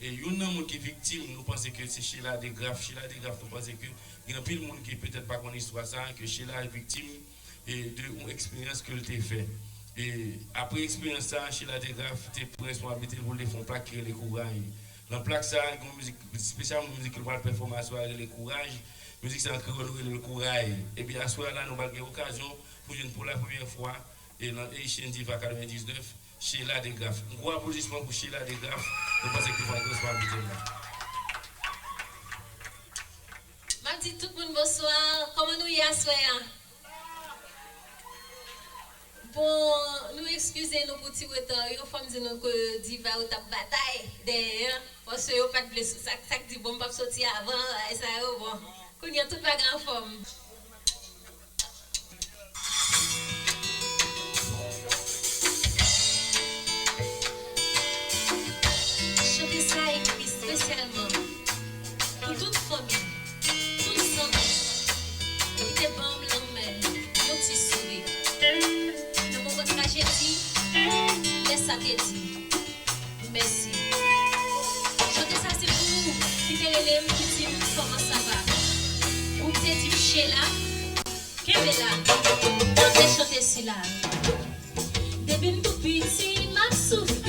Et une monde qui est victime, nous pensons que c'est Sheila Degraff. Sheila Degraff, nous pensons que il y a pile de monde qui peut-être pas connaît l'histoire ça, que Sheila est victime et de une expérience que elle a fait. Et après l'expérience ça, Sheila Degraff, tu prends responsabilité pour les fonds plaques qui les courage. Dans plaque ça, une musique spéciale, une musique qui va performance avec le courage, musique c'est encore le courage. Et bien à ce moment-là, nous avons l'occasion pour la première fois et dans Haitian Divas 99. Sheila Degraff. Un gros applaudissement pour Sheila Degraff. Nous pensons qu'il faut une responsabilité là. Je dis tout le monde bonsoir. Comment nous y assoyons? Bon, nous excusez-nous pour petit retard. Il faut dire que Diva ou ta bataille derrière. Parce que vous pas de blessure. Ça dit bon, pas sortir avant. Et ça est bon. Qu'on y a toute la grande forme. Spécialement pour toute famille, toute santé, qui te bombe l'emmène, nous t'y souris. Dans mon tragédie, laisse ça te dire. Merci. Chantez ça, c'est pour vous qui te relève, qui dit comment ça va. Ou te dit Sheila, qu'est-ce que là? Chantez si là. Depuis tout petit, m'a soufflé.